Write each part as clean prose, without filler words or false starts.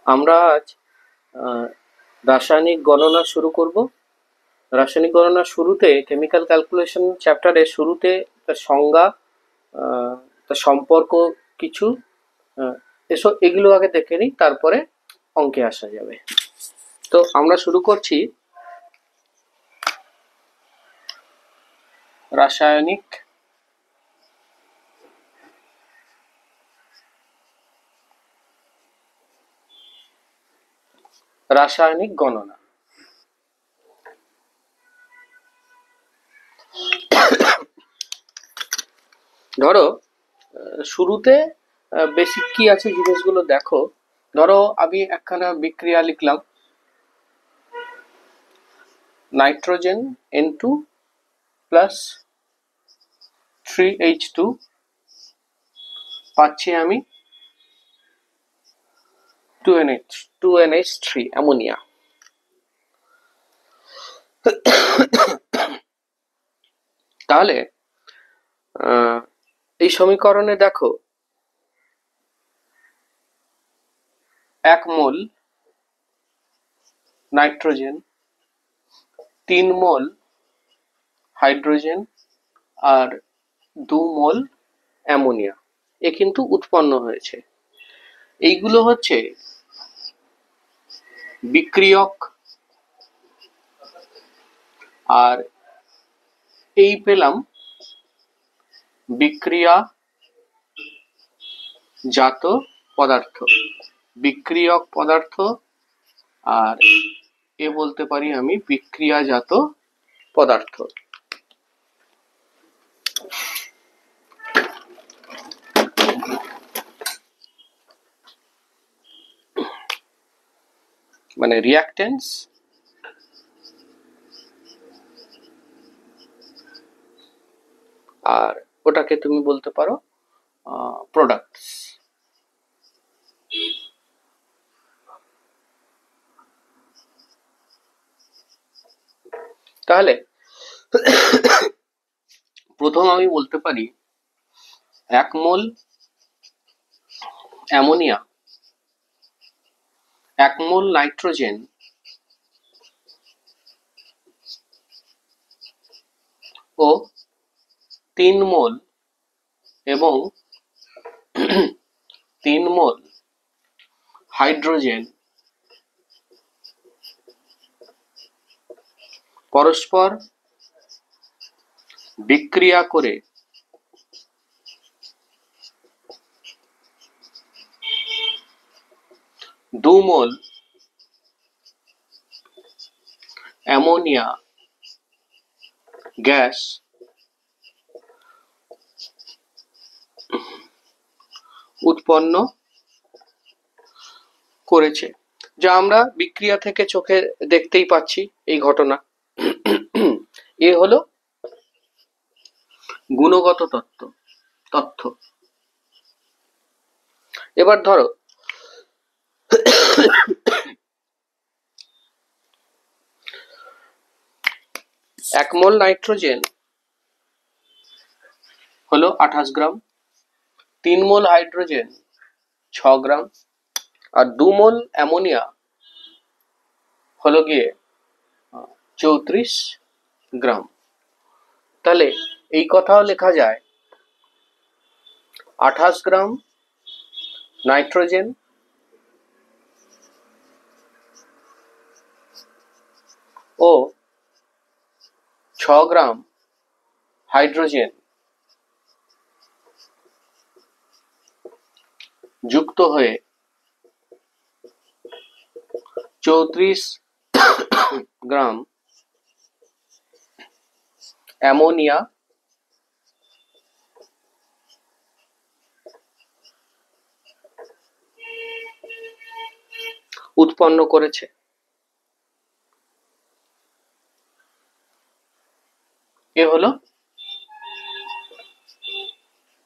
আমরা আজ রাসায়নিক গণনা শুরু করব। রাসায়নিক গণনার শুরুতে কেমিক্যাল ক্যালকুলেশন চ্যাপ্টারের শুরুতে তার সংজ্ঞা, তার সম্পর্ক কিছু এসব এগুলো আগে দেখে নিই, তারপরে অঙ্কে আসা যাবে। তো আমরা শুরু করছি রাসায়নিক রাসায়নিক গণনা। ধরো শুরুতে বেসিক কি আছে জিনিসগুলো দেখো। ধরো আমি একখানা বিক্রিয়া লিখলাম, নাইট্রোজেন N2 প্লাস 3H2 পাচ্ছি আমি 2NH3 অ্যামোনিয়া। তাহলে এই সমীকরণে দেখো 1 মোল নাইট্রোজেন, 3 মোল হাইড্রোজেন আর 2 মোল অ্যামোনিয়া এ কিন্তু উৎপন্ন হয়েছে। এইগুলো হচ্ছে বিক্রিয়ক, আর এই পেলাম বিক্রিয়াজাত পদার্থ, বিক্রিয়ক পদার্থ, আর এ বলতে পারি আমি বিক্রিয়াজাত পদার্থ। মানে রিঅ্যাকটেন্স আর ওটাকে তুমি বলতে পারো প্রোডাক্টস। তাহলে প্রথম আমি বলতে পারি 1 মোল অ্যামোনিয়া, 1 মোল নাইট্রোজেন ও 3 মোল এবং 3 মোল হাইড্রোজেন পরস্পর বিক্রিয়া করে 2 মোল অ্যামোনিয়া গ্যাস উৎপন্ন করেছে, যা আমরা বিক্রিয়া থেকে চোখে দেখতেই পাচ্ছি এই ঘটনা। এ হলো গুণগত তথ্য। এবার ধরো 1 মোল নাইট্রোজেন হলো 28 গ্রাম, 3 মোল হাইড্রোজেন 6 গ্রাম আর 2 মোল অ্যামোনিয়া হলো গিয়ে 34 গ্রাম। তাহলে এই কথাও লেখা যায় 28 গ্রাম নাইট্রোজেন ও 6 গ্রাম হাইড্রোজেন যুক্ত হয়ে 34 গ্রাম অ্যামোনিয়া উৎপন্ন করেছে। এ হলো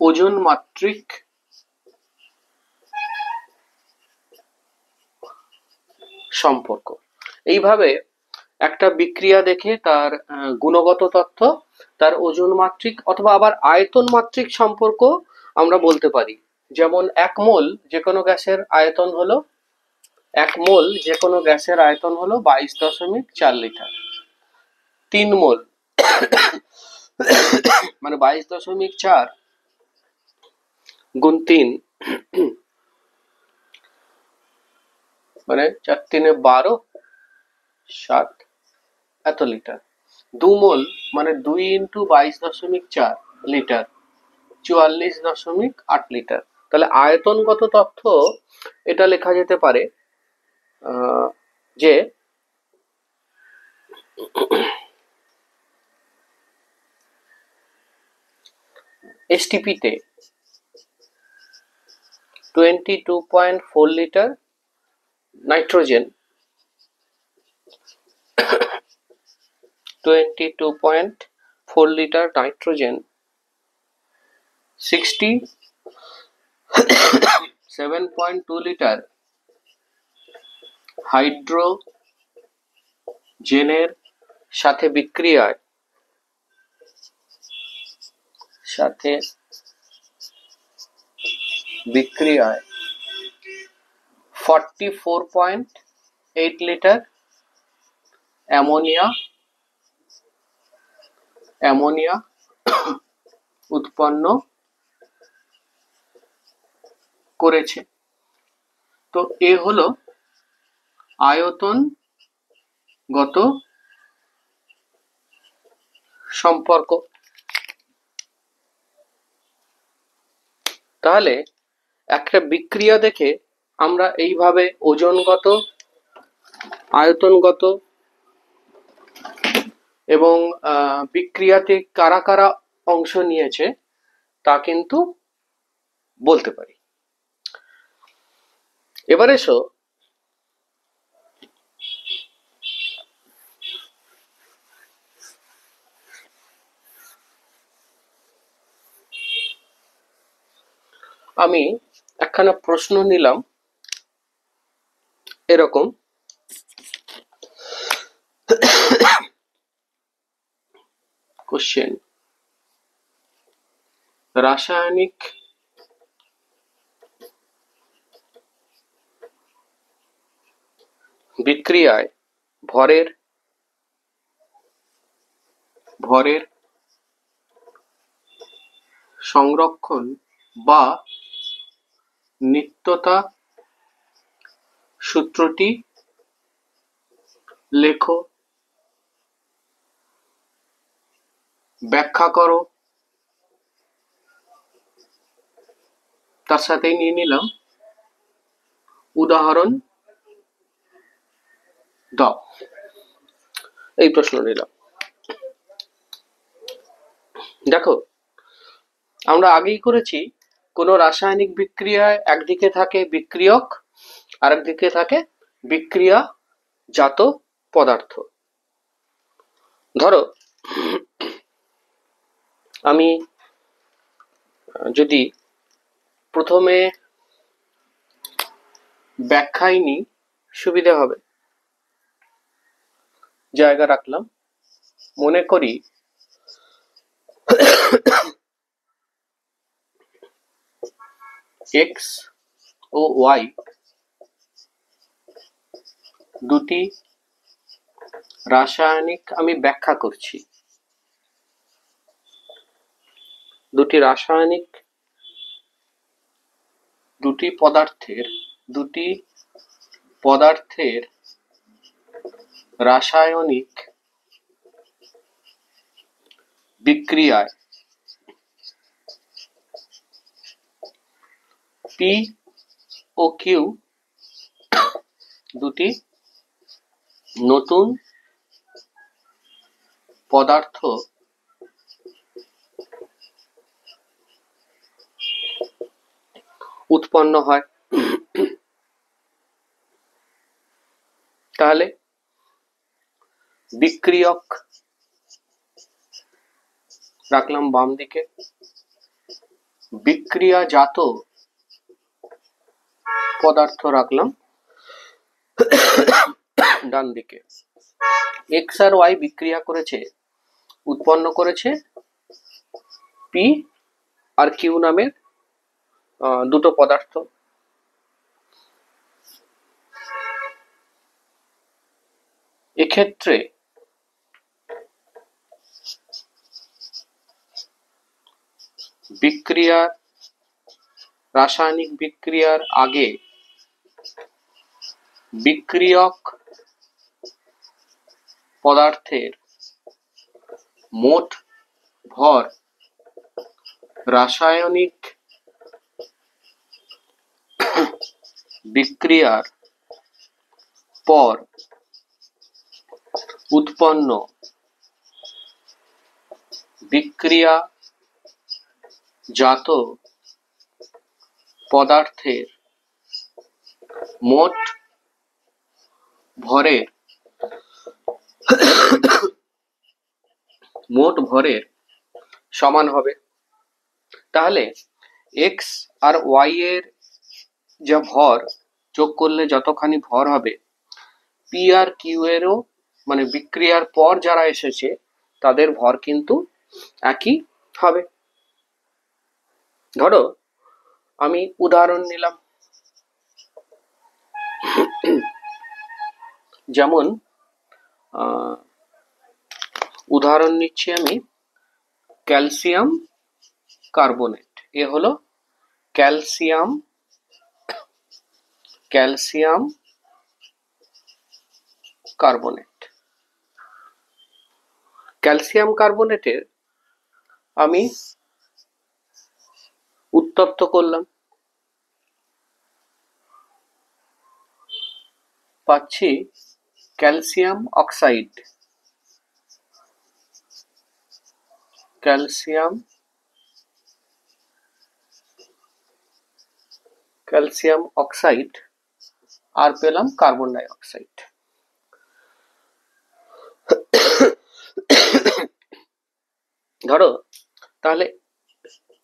ওজন মাত্রিক সম্পর্ক। এইভাবে একটা বিক্রিয়া দেখে তার গুণগত তথ্য, তার ওজন মাত্রিক অথবা আবার আয়তন মাত্রিক সম্পর্ক আমরা বলতে পারি। যেমন 1 মোল যে কোনো গ্যাসের আয়তন হলো 1 মোল যে কোনো গ্যাসের আয়তন হলো 22.4 লিটার। 3 মোল মানে 22.4 গুণ 3 মানে 4 3 12 7 এত লিটার। 2 মোল মানে 2 ইন্টু 22.4 লিটার 44.8 লিটার। তাহলে আয়তনগত তথ্য এটা লেখা যেতে পারে যে এসটিপি তে 22.4 litre nitrogen 22.4 litre nitrogen 67.2 litre হাইড্রোজেনের সাথে বিক্রিয়ায় 44.8 লিটার অ্যামোনিয়া উৎপন্ন করেছে। তো এ হলো আয়তনগত সম্পর্ক। তাহলে একটা বিক্রিয়া দেখে আমরা এইভাবে ওজনগত, আয়তনগত এবং বিক্রিয়াতে কারা কারা অংশ নিয়েছে তা কিন্তু বলতে পারি। এবার এসো আমি একখানা প্রশ্ন নিলাম এরকম, কোশ্চেন, রাসায়নিক বিক্রিয়ায় ভরের সংরক্ষণ বা নিত্যতা সূত্রটি লেখো, ব্যাখ্যা করো। তার সাথেই নিয়ে নিলাম উদাহরণ দাও। এই প্রশ্ন নিলাম। দেখো, আমরা আগেই করেছি কোনো রাসায়নিক বিক্রিয়ায় একদিকে থাকে বিক্রিয়ক আর একদিকে থাকে বিক্রিয়াজাত পদার্থ। ধরো আমি যদি প্রথমে ব্যাখ্যায় নিই সুবিধা হবে, জায়গা রাখলাম। মনে করি এক্স ও ওয়াই দুটি রাসায়নিক আমি ব্যাখ্যা করছি। দুটি পদার্থের রাসায়নিক বিক্রিয়ায় পি ও কিউ দুটি নতুন পদার্থ উৎপন্ন হয়। তাহলে বিক্রিয়ক রাখলাম বাম দিকে, বিক্রিয়াজাত পদার্থ রাখলাম ডান দিকে। এক্স আর ওয়াই বিক্রিয়া করেছে, উৎপন্ন করেছে পি আর কিউ নামের দুটো পদার্থ। এক্ষেত্রে বিক্রিয়ার রাসায়নিক বিক্রিয়ার আগে বিক্রিয়ক পদার্থের মোট ভর রাসায়নিক বিক্রিয়ার পর উৎপন্ন বিক্রিয়াজাত পদার্থের মোট ভরের সমান হবে। তাহলে এক্স আর ওয়াই এর যা ভর যোগ করলে যতখানি ভর হবে, পি আর কিউ এরও মানে বিক্রিয়ার পর যারা এসেছে তাদের ভর কিন্তু একই হবে। ধরো আমি উদাহরণ নিলাম, যেমন উদাহরণ নিচ্ছি আমি ক্যালসিয়াম কার্বনেট। এ হলো ক্যালসিয়াম কার্বনেট। ক্যালসিয়াম কার্বনেটের আমি উত্তপ্ত করলাম, পাচ্ছি ক্যালসিয়াম অক্সাইড। ক্যালসিয়াম অক্সাইড আর পেলাম কার্বন ডাই অক্সাইড। ধরো তাহলে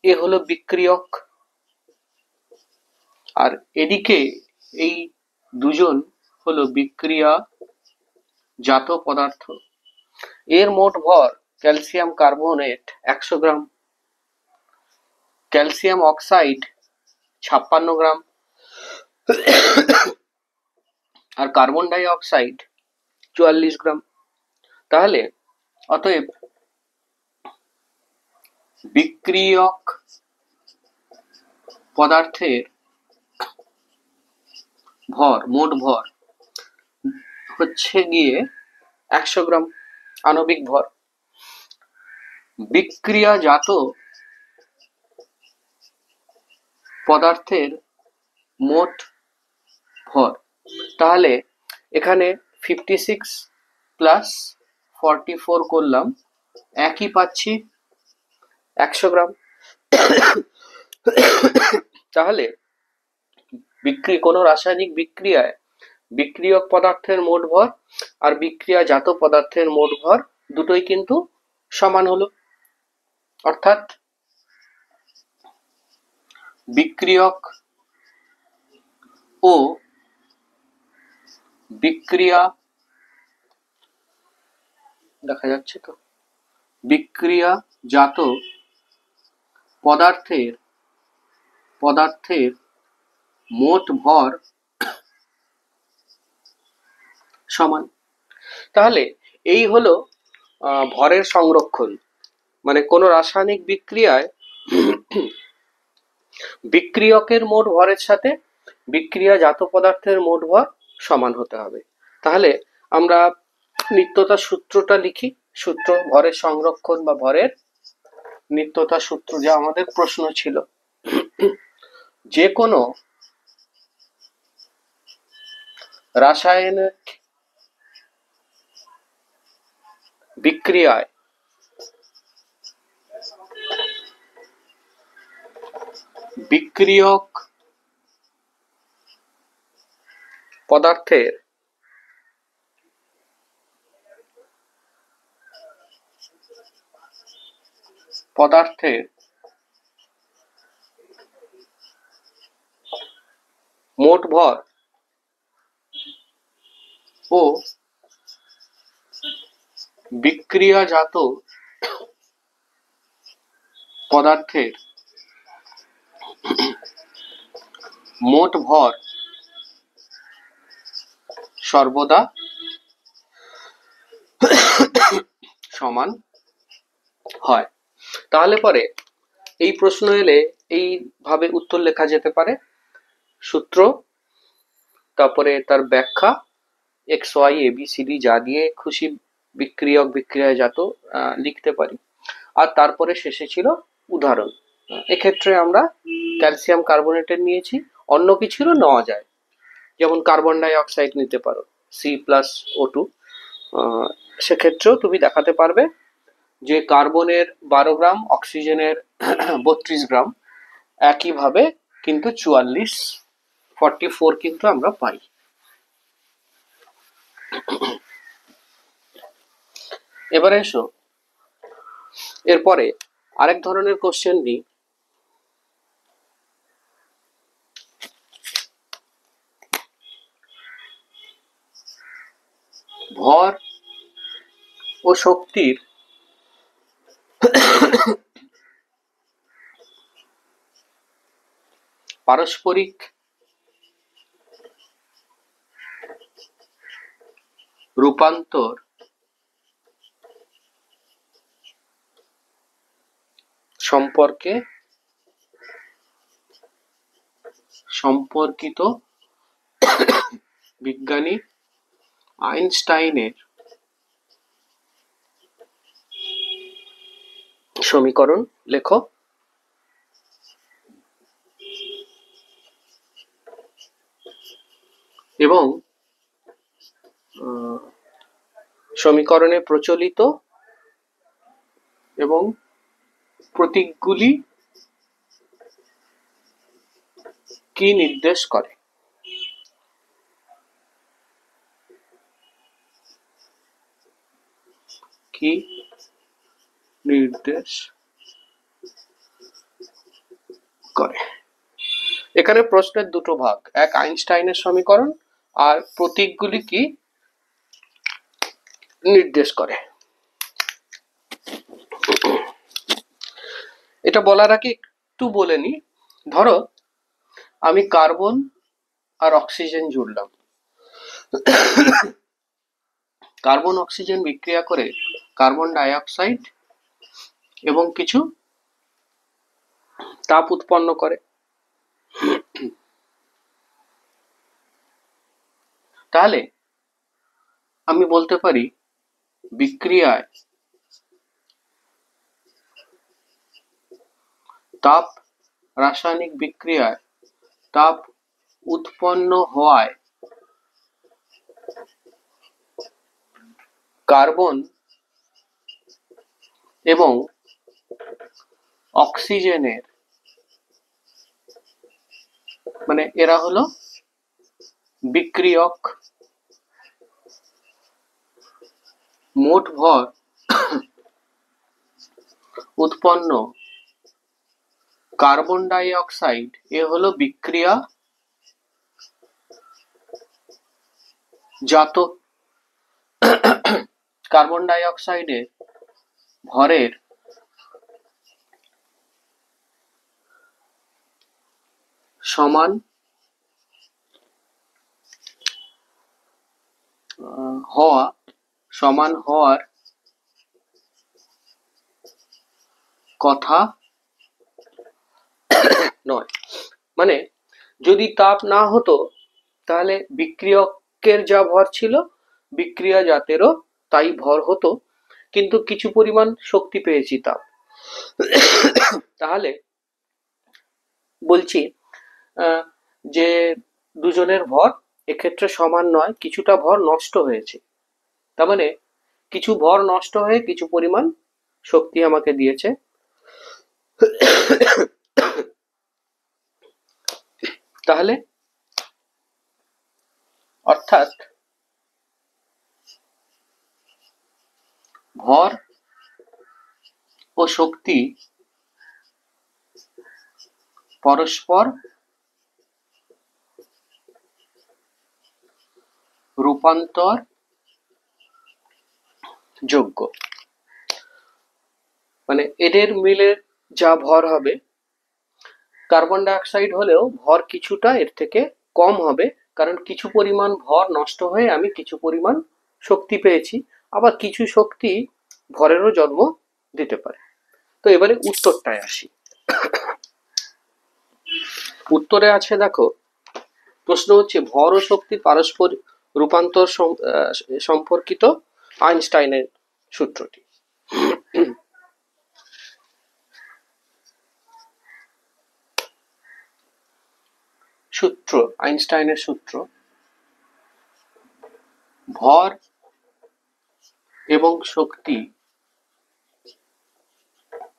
এ হলো বিক্রিয়ক, আর এদিকে এই দুজন হলো বিক্রিয়াজাত পদার্থ। এর মোট ভর ক্যালসিয়াম কার্বনেট 100 গ্রাম, ক্যালসিয়াম অক্সাইড 56 গ্রাম, আর কার্বন ডাই অক্সাইড 44 গ্রাম। তাহলে অতএব বিক্রিয়ক পদার্থের মোট ভর হচ্ছে গিয়ে 100 গ্রাম আণবিক ভর। বিক্রিয়াজাত পদার্থের মোট ভর, তাহলে এখানে 56 প্লাস 44 করলাম, একই পাচ্ছি 100 গ্রাম। তাহলে কোনো রাসায়নিক বিক্রিয়ায় বিক্রিয়ক পদার্থের মোট ভর আর বিক্রিয়াজাত পদার্থের মোট ভর দুটোই কিন্তু সমান হলো। অর্থাৎ বিক্রিয়ক ও দেখা যাচ্ছে তো, বিক্রিয়াজাত পদার্থের মোট ভর সমান। তাহলে এই হলো ভরের সংরক্ষণ। মানে কোনো রাসায়নিক বিক্রিয়ায় বিক্রিয়কের মোট ভরের সাথে বিক্রিয়াজাত পদার্থের মোট ভর সমান হতে হবে। তাহলে আমরা নিত্যতা সূত্রটা লিখি, সূত্র ভরের সংরক্ষণ বা ভরের নিত্যতা সূত্র, যা আমাদের প্রশ্ন ছিল। যে কোনো রাসায়নিক বিক্রিয়ায় বিক্রিয়ক পদার্থের মোট ভর ও বিক্রিয়াজাত পদার্থের মোট ভর সর্বদা সমান হয়। তাহলে পরে এই প্রশ্ন এলে এইভাবে উত্তর লেখা যেতে পারে, সূত্র, তারপরে তার ব্যাখ্যা, x Y A B C D যা দিয়ে খুশি বিক্রিয়ক বিক্রিয়াজাত লিখতে পারি, আর তারপরে শেষে ছিল উদাহরণ। এক্ষেত্রে আমরা ক্যালসিয়াম কার্বনেটের নিয়েছি, অন্য কিছুরও নেওয়া যায়, যেমন কার্বন ডাই অক্সাইড নিতে পারো C+O2। সেক্ষেত্রেও তুমি দেখাতে পারবে যে কার্বনের 12 গ্রাম, অক্সিজেনের 32 গ্রাম, একইভাবে কিন্তু 44 কিন্তু আমরা পাই। এবারে এসো এরপরে আরেক ধরনের কোশ্চেন নিই। ভর ও শক্তির পারস্পরিক রূপান্তর সম্পর্কিত বিজ্ঞানী আইনস্টাইনের সমীকরণ লেখো। এবং সমীকরণে প্রচলিত এবং প্রতীকগুলি কি নির্দেশ করে? কি নির্দেশ করে? এখানে প্রশ্নের দুটো ভাগ, এক আইনস্টাইনের সমীকরণ, আর প্রতীকগুলি কি নির্দেশ করে। এটা বলার আগে একটু বলে নি, ধরো আমি কার্বন আর অক্সিজেন জুড়লাম, কার্বন অক্সিজেন বিক্রিয়া করে কার্বন ডাই অক্সাইড এবং কিছু তাপ উৎপন্ন করে। তাহলে আমি বলতে পারি বিক্রিয়ায় তাপ, রাসায়নিক বিক্রিয়ায় তাপ উৎপন্ন হওয়ায় কার্বন এবং অক্সিজেনের, মানে এরা হলো বিক্রিয়ক, মোট ভর উৎপন্ন কার্বন ডাই অক্সাইড এ হলো বিক্রিয়া জাত কার্বন ডাই অক্সাইডের ভরের সমান হওয়ার কথা নয়। মানে যদি তাপ না হতো তাহলে বিক্রিয়কের যা ভর ছিল বিক্রিয়া জাতেরও তাই ভর হতো, কিন্তু কিছু পরিমাণ শক্তি পেয়েছি তাপ। তাহলে বলছি যে দুজনের ভর এক্ষেত্রে সমান নয়, কিছুটা ভর নষ্ট হয়েছে। তার মানে কিছু ভর নষ্ট হয়ে কিছু পরিমাণ শক্তি আমাকে দিয়েছে। তাহলে অর্থাৎ ভর ও শক্তি পরস্পর রূপান্তর যোগ্য। মানে এদের মিলে যা ভর হবে, কার্বন ডাই অক্সাইড হলেও ভর কিছুটা এর থেকে কম হবে, কারণ কিছু পরিমাণ ভর নষ্ট হয়ে আমি কিছু পরিমাণ শক্তি পেয়েছি, আবার কিছু শক্তি ভরেরও জন্ম দিতে পারে। তো এবারে উত্তরটায় আসি। উত্তরে আছে দেখো, প্রশ্ন হচ্ছে ভর ও শক্তির পারস্পরিক রূপান্তর সম্পর্কিত আইনস্টাইনের সূত্রটি। সূত্র, আইনস্টাইনের সূত্র, ভর এবং শক্তি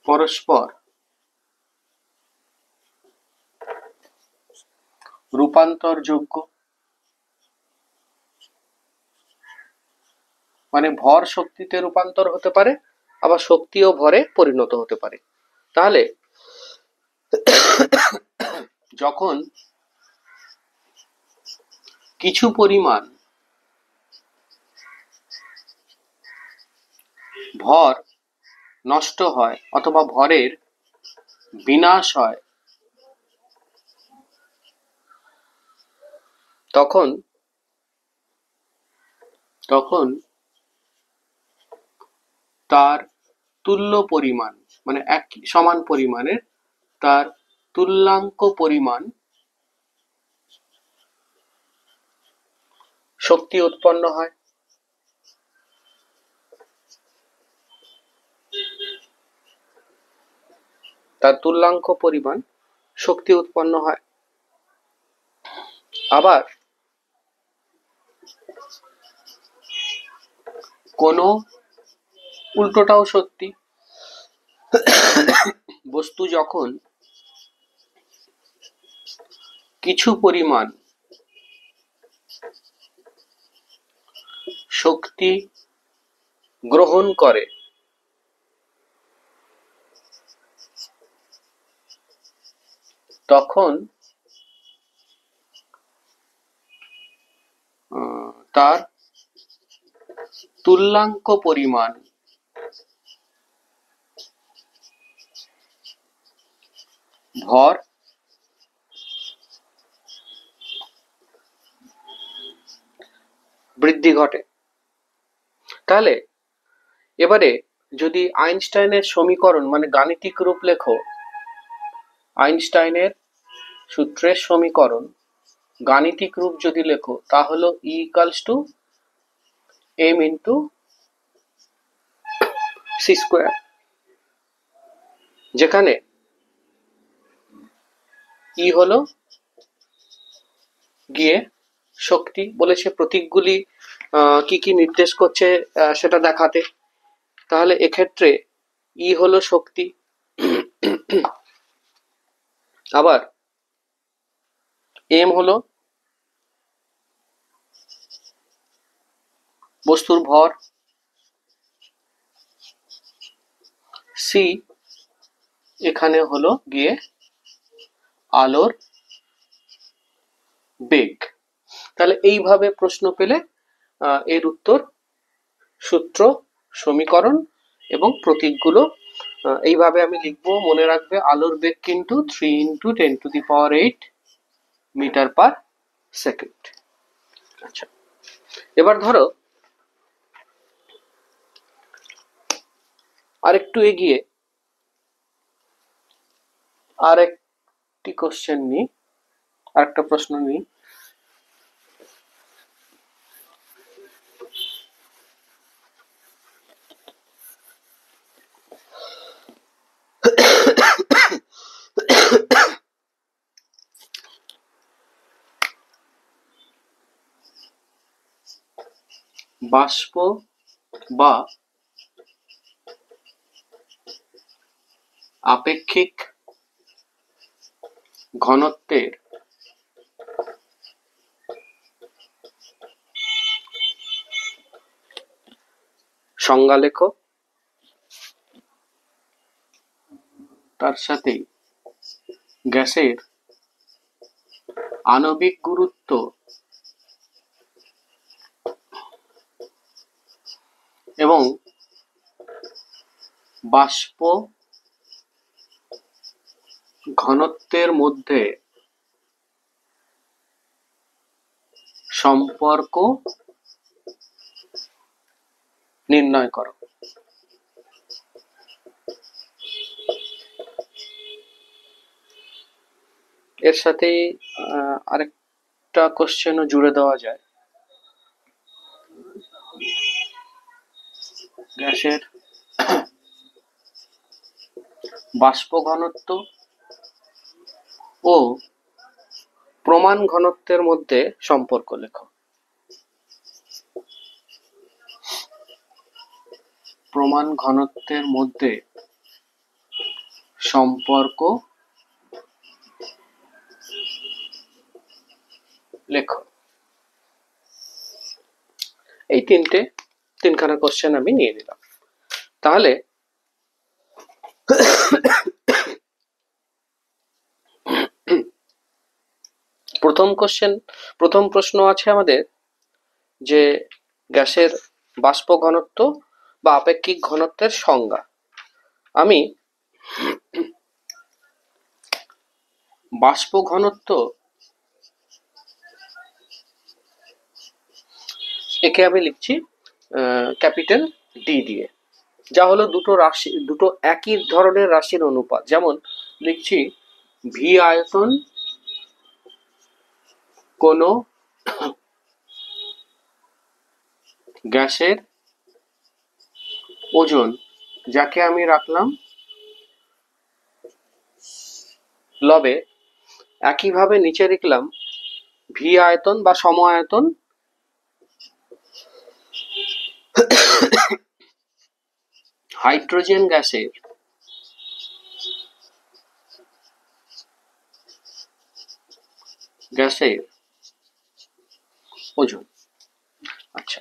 পরস্পর রূপান্তরযোগ্য, মানে ভর শক্তিতে রূপান্তর হতে পারে, আবার শক্তিও ভরে পরিণত হতে পারে। তাহলে যখন কিছু পরিমাণ ভর নষ্ট হয় অথবা ভরের বিনাশ হয়, তখন তার তুল্য পরিমাণ, মানে এক সমান পরিমাণের তার তুল্যাঙ্ক পরিমাণ শক্তি উৎপন্ন হয়। তার তুল্যাঙ্ক পরিমাণ শক্তি উৎপন্ন হয়। আবার কোনো উল্টোটাও সত্যি, বস্তু যখন কিছু পরিমাণ শক্তি গ্রহণ করে তখন তার তুল্যাঙ্ক পরিমাণ ভর বৃদ্ধি ঘটে। তাহলে এবারে যদি আইনস্টাইনের সমীকরণ, মানে গাণিতিক রূপ লেখো, আইনস্টাইনের সূত্রের সমীকরণ গাণিতিক রূপ যদি লেখো, তা হলো E = m × c², যেখানে E হলো গিয়ে শক্তি, বলেছে প্রতীকগুলি কি কি নির্দেশ করছে সেটা দেখাতে। তাহলে এক্ষেত্রে E হলো শক্তি, আবার m হলো বস্তুর ভর, c এখানে হলো গিয়ে আলোর বেগ। তাহলে এইভাবে প্রশ্ন পেলে এর উত্তর সূত্র, সমীকরণ এবং প্রতীকগুলো এইভাবে আমি লিখবো, মনে রাখবে। আলোর বেগ কিন্তু 3 × 10⁸ মিটার/সেকেন্ড। আচ্ছা, এবার ধরো আরেকটু এগিয়ে আরেকটি কোশ্চেন নিই, আরেকটা প্রশ্ন নিই। বাষ্প বা আপেক্ষিক ঘনত্বের সংজ্ঞা লেখো, তার সাথে গ্যাসের আণবিক গুরুত্ব এবং বাষ্প ঘনত্বের মধ্যে সম্পর্ক নির্ণয় করো। এর সাথে আরেকটা কোশ্চেনও জুড়ে দেওয়া যায়। গ্যাসের বাষ্প ঘনত্ব ও প্রমাণ ঘনত্বের মধ্যে সম্পর্ক লেখো। প্রমাণ ঘনত্বের মধ্যে সম্পর্ক লেখো। এই তিনখানা কোশ্চেন আমি নিয়ে নিলাম। তাহলে প্রথম প্রশ্ন আছে আমাদের যে গ্যাসের বাষ্প ঘনত্ব বা আপেক্ষিক ঘনত্বের সংজ্ঞা। আমি বাষ্প ঘনত্ব একে আমি লিখছি ক্যাপিটাল ডি দিয়ে, যা হলো দুটো একই ধরনের রাশির অনুপাত। যেমন লিখছি ভি আয়তন কোন গ্যাসের ওজন, যাকে আমি রাখলাম লবে। একইভাবে নিচে লিখলাম ভি আয়তন বা সম আয়তন হাইড্রোজেন গ্যাসের ওজন। আচ্ছা,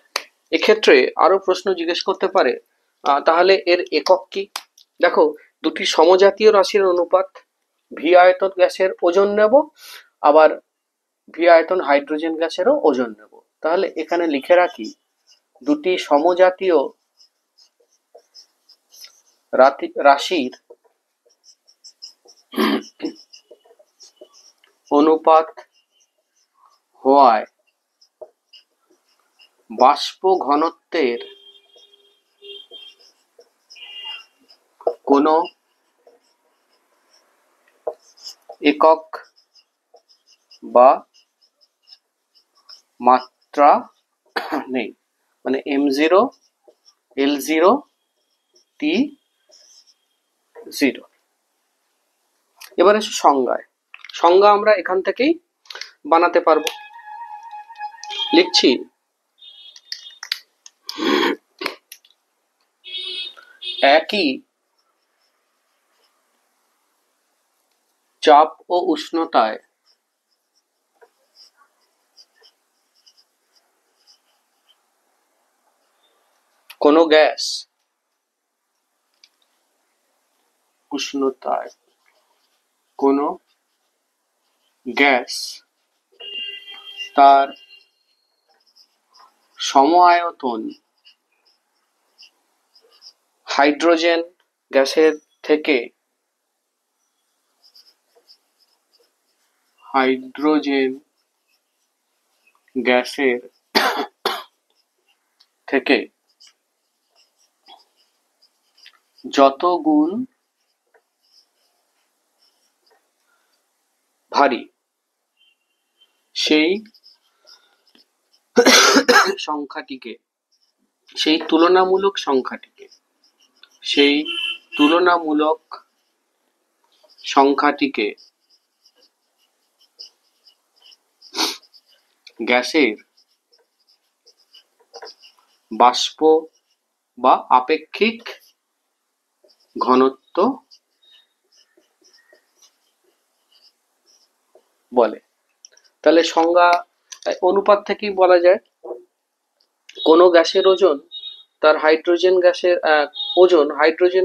এক্ষেত্রে আরো প্রশ্ন জিজ্ঞেস করতে পারে, তাহলে এর একক কি? দেখো, দুটি সমজাতীয় রাশির অনুপাত, ভি আয়তন গ্যাসের ওজন নেব, আবার ভি আয়তন হাইড্রোজেন গ্যাসেরও ওজন নেব। তাহলে এখানে লিখে রাখি দুটি সমজাতীয় রাশির অনুপাত হওয়ায় বাষ্প ঘনত্বের কোনো একক বা মাত্রা নেই, মানে m0 l0 t0। এবার এসে সংজ্ঞা আমরা এখান থেকেই বানাতে পারবো। লিখছি একই চাপ ও উষ্ণতায় কোনো গ্যাস তার সম আয়তন হাইড্রোজেন গ্যাসের থেকে যত গুণ ভারী, সেই তুলনামূলক সংখ্যাটিকে গ্যাসের বাষ্প বা আপেক্ষিক ঘনত্ব বলে। তাহলে সংজ্ঞা অনুপাত থেকেই বলা যায় কোনো গ্যাসের ওজন তার হাইড্রোজেন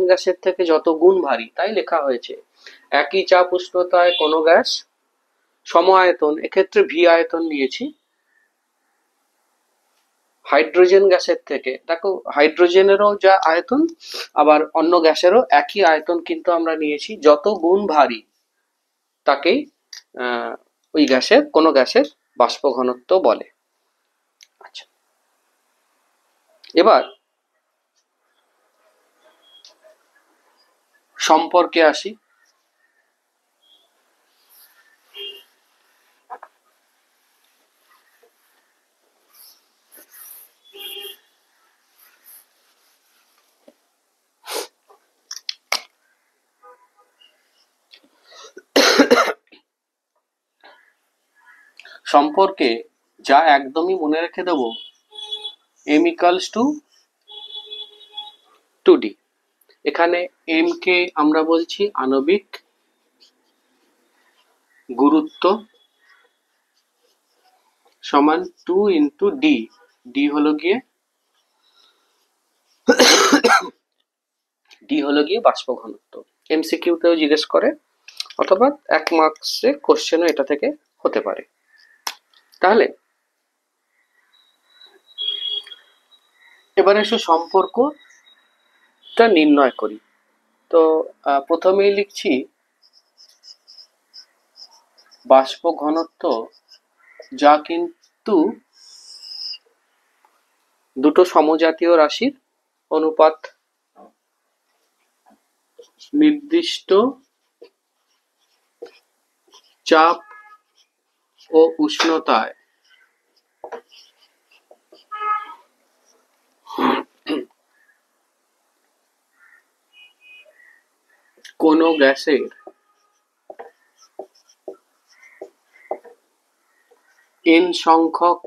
গ্যাসের থেকে যত গুণ ভারী, তাই লেখা হয়েছে। একই চাপ উষ্ণতায় কোনো গ্যাস সম আয়তন, এক্ষেত্রে ভি আয়তন নিয়েছি, হাইড্রোজেন গ্যাসের থেকে, দেখো হাইড্রোজেনেরও যা আয়তন আবার অন্য গ্যাসেরও একই আয়তন কিন্তু আমরা নিয়েছি, যত গুণ ভারী তাকেই ওই কোনো গ্যাসের বাষ্প ঘনত্ব বলে। আচ্ছা, এবার সম্পর্কে আসি। সম্পর্কে যা একদমই মনে রেখে দেব, m ইকালস টু 2d। এখানে m কে আমরা বলছি আণবিক গুরুত্ব সমান 2 ইন্টু ডি। ডি হলো গিয়ে বাষ্প ঘনত্ব। এমসিকিউতেও জিজ্ঞেস করে, অথবা 1 মার্কসে কোশ্চেনও এটা থেকে হতে পারে। তাহলে এবার এসে সম্পর্কটা নির্ণয় করি। তো প্রথমেই লিখছি বাষ্প ঘনত্ব, যা কিন্তু দুটো সমজাতীয় রাশির অনুপাত, নির্দিষ্ট চাপ ও উষ্ণতায় কোনো গ্যাসের n সংখ্যক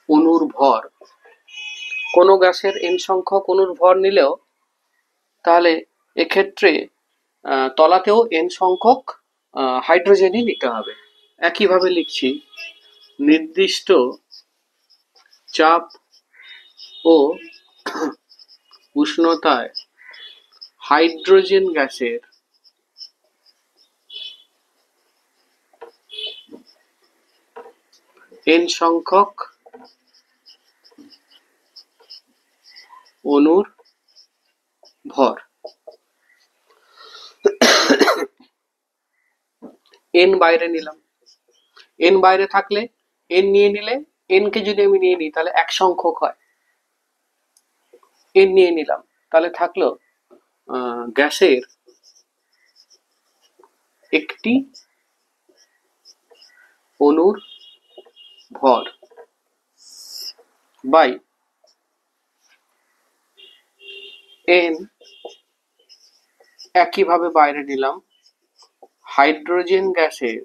অণুর ভর, কোনো গ্যাসের n সংখ্যক অণুর ভর নিলেও তাহলে এক্ষেত্রে তলাতেও n সংখ্যক হাইড্রোজেনই নিতে হবে। একইভাবে লিখছি নির্দিষ্ট চাপ ও উষ্ণতায় হাইড্রোজেন গ্যাসের n সংখ্যক অণুর ভর। n বাইরে নিলাম, n বাইরে থাকলে n নিয়ে নিলে, n কে যদি আমি নিয়ে নিই তাহলে এক সংখ্যক হয়, n নিয়ে নিলাম, তাহলে থাকলো গ্যাসের একটি অণুর ভর বাই n। একইভাবে বাইরে নিলাম হাইড্রোজেন গ্যাসের,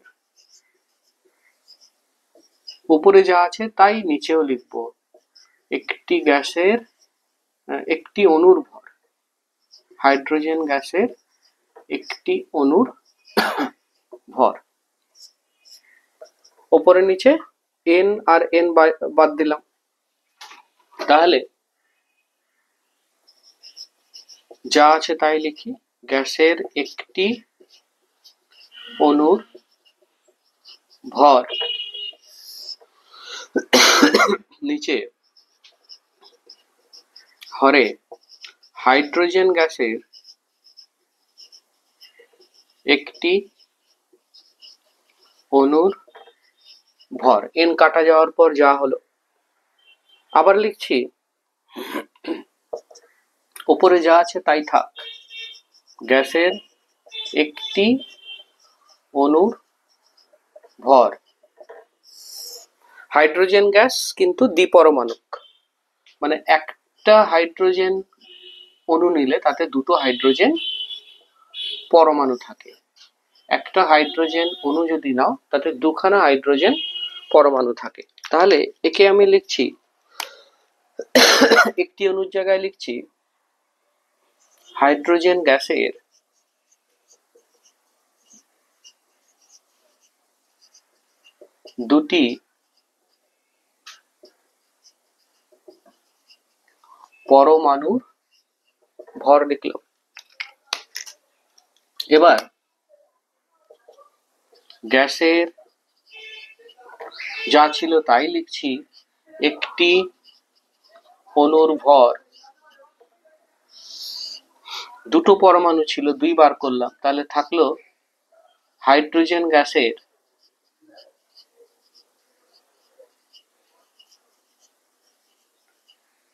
উপরে যা আছে তাই নিচেও লিখব, একটি গ্যাসের একটি অণুর ভর, হাইড্রোজেন গ্যাসের একটি অণুর ভর। উপরে নিচে n আর n বাদ দিলাম, তাহলে যা আছে তাই লিখি, গ্যাসের একটি অণুর ভর নিচে হরে হাইড্রোজেন গ্যাসের একটি অণুর ভর। n কাটা যাওয়ার পর যা হলো। আবার লিখছি উপরে যা আছে তাই থাক, গ্যাসের একটি অণুর ভর। হাইড্রোজেন গ্যাস কিন্তু দ্বিপরমাণুক, মানে একটা হাইড্রোজেন অণু নিলে তাতে দুটো হাইড্রোজেন পরমাণু থাকে। একটা হাইড্রোজেন অণু যদি নাও তাতে দুখানা হাইড্রোজেন পরমাণু থাকে। তাহলে একে আমি লিখছি, একটি অণুর জায়গায় লিখছি হাইড্রোজেন গ্যাসের দুটি পরমাণুর ভর লিখলাম। এবার গ্যাসের যা ছিল তাই লিখছি, একটি অণুর ভর, দুটো পরমাণু ছিল, দুইবার করলাম, তাহলে থাকলো হাইড্রোজেন গ্যাসের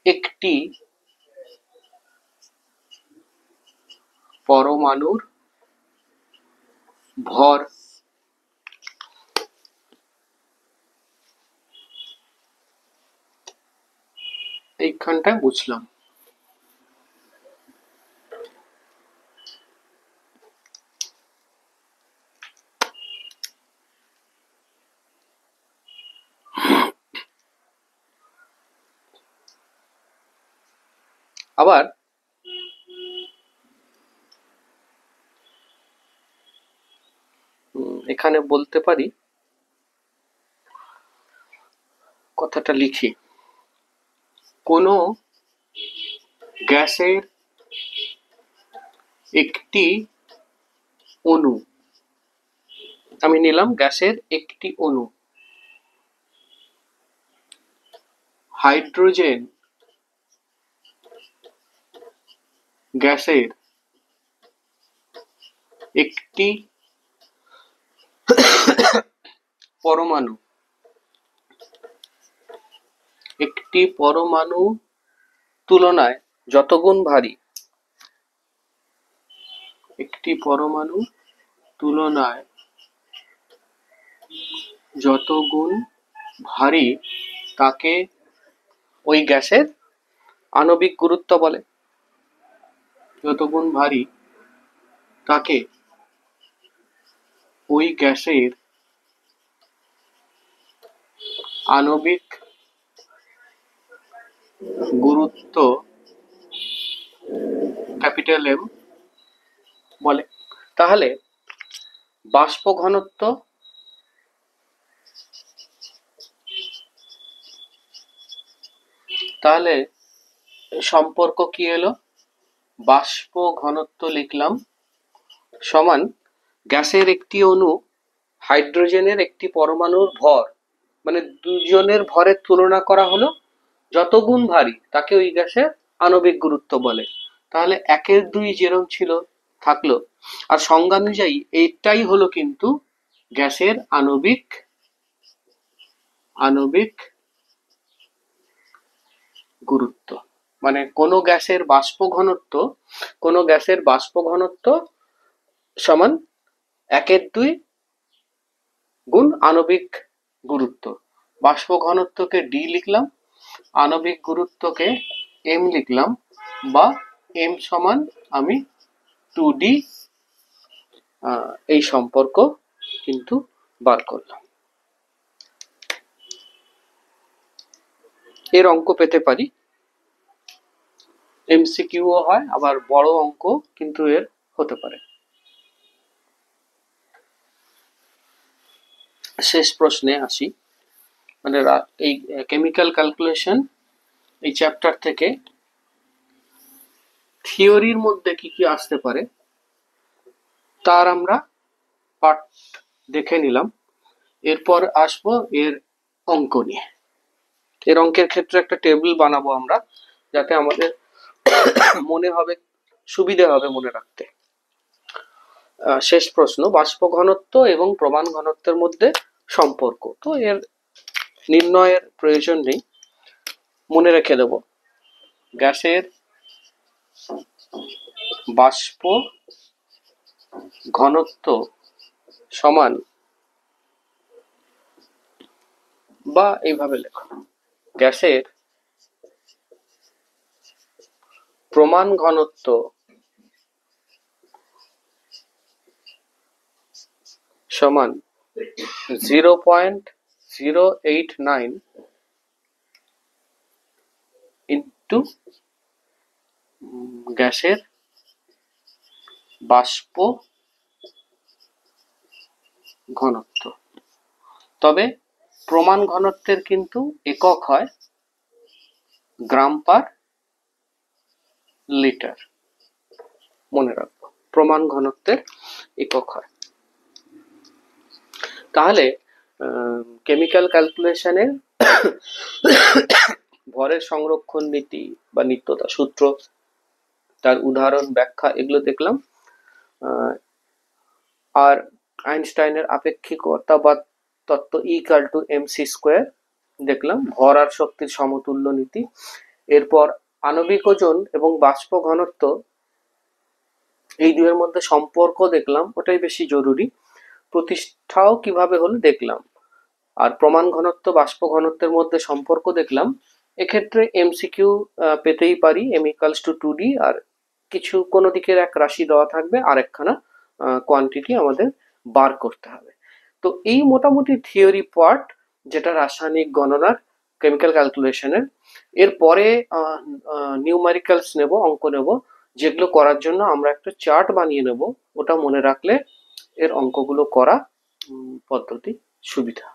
একটি পরমাণুর ভর এইখানটায় বুঝলাম। আবার এখানে বলতে পারি, কথাটা লিখি, কোনো গ্যাসের একটি অণু, আমি নিলাম গ্যাসের একটি অণু, হাইড্রোজেন গ্যাসের একটি পরমাণু, একটি পরমাণু তুলনায় যত গুণ ভারী, একটি পরমাণু তুলনায় যত গুণ ভারী তাকে ওই গ্যাসের আণবিক গুরুত্ব বলে। যত গুণ ভারী তাকে ওই গ্যাসের আণবিক গুরুত্ব ক্যাপিটাল এম বলে। তাহলে বাষ্প ঘনত্ব তাহলে সম্পর্ক কি এলো, বাষ্প ঘনত্ব লিখলাম সমান গ্যাসের একটি অণু হাইড্রোজেনের একটি পরমাণুর ভর, মানে দুজনের ভরের তুলনা করা হলো, যত গুণ ভারী তাকে ওই গ্যাসের আণবিক গুরুত্ব বলে। তাহলে 1-2 যেরকম ছিল থাকলো, আর সংজ্ঞানুযায়ী এইটাই হলো কিন্তু গ্যাসের আণবিক গুরুত্ব। মানে কোনো গ্যাসের বাষ্প ঘনত্ব সমান 1/2 গুণ আণবিক গুরুত্ব। বাষ্প ঘনত্বকে ডি লিখলাম, আণবিক গুরুত্বকে এম লিখলাম, বা এম সমান আমি 2D, এই সম্পর্ক কিন্তু বার করলাম। এর অঙ্ক পেতে পারি, এমসিকিউও হয়, আবার বড় অঙ্ক কিন্তু এর হতে পারে। শেষ প্রশ্নে আসি, মানে এই কেমিক্যাল ক্যালকুলেশন এই চ্যাপ্টার থেকে থিওরির মধ্যে কি কি আসতে পারে তার আমরা পার্ট দেখে নিলাম। এরপর আসবো এর অঙ্ক নিয়ে। এর অঙ্কের ক্ষেত্রে একটা টেবিল বানাবো আমরা, যাতে আমাদের মনে হবে, সুবিধে হবে মনে রাখতে। শেষ প্রশ্ন, বাষ্প ঘনত্ব এবং প্রমাণ ঘনত্বের মধ্যে সম্পর্ক। তো এর নির্ণয়ের প্রয়োজন নেই, মনে রেখে দেব গ্যাসের বাষ্প ঘনত্ব সমান, বা এইভাবে লেখো, গ্যাসের প্রমাণ ঘনত্ব সমান 0.089 ইন্টু গ্যাসের বাষ্প ঘনত্ব। তবে প্রমাণ ঘনত্বের কিন্তু একক হয় গ্রাম পার লিটার, মনে রাখবো প্রমাণ ঘনত্বের একক হয়। তাহলে কেমিক্যাল ক্যালকুলেশনের ভরের সংরক্ষণ নীতি বা নিত্যতা সূত্র, তার উদাহরণ ব্যাখ্যা, এগুলো দেখলাম। আর আইনস্টাইনের আপেক্ষিকতা বা তত্ত্ব E=mc² দেখলাম, ভর আর শক্তির সমতুল্য নীতি। এরপর আণবিক ওজন এবং বাষ্প ঘনত্ব এই দুয়ের মধ্যে সম্পর্ক দেখলাম, ওটাই বেশি জরুরি। প্রতিষ্ঠাও কিভাবে হলো দেখলাম। আর প্রমাণ ঘনত্ব বাষ্প ঘনত্বের মধ্যে সম্পর্ক দেখলাম। এক্ষেত্রে এমসিকিউ পেতেই পারি, m ইকুয়ালস টু 2d, আর কিছু কোনো দিকের এক রাশি দেওয়া থাকবে, আর একখানা কোয়ান্টিটি আমাদের বার করতে হবে। তো এই মোটামুটি থিওরি পার্ট, যেটা রাসায়নিক গণনার, কেমিক্যাল ক্যালকুলেশনের। এরপরে নিউমারিক্যালস নেব, অঙ্ক নেব, যেগুলো করার জন্য আমরা একটা চার্ট বানিয়ে নেব। ওটা মনে রাখলে এর অঙ্কগুলো করা পদ্ধতি সুবিধা।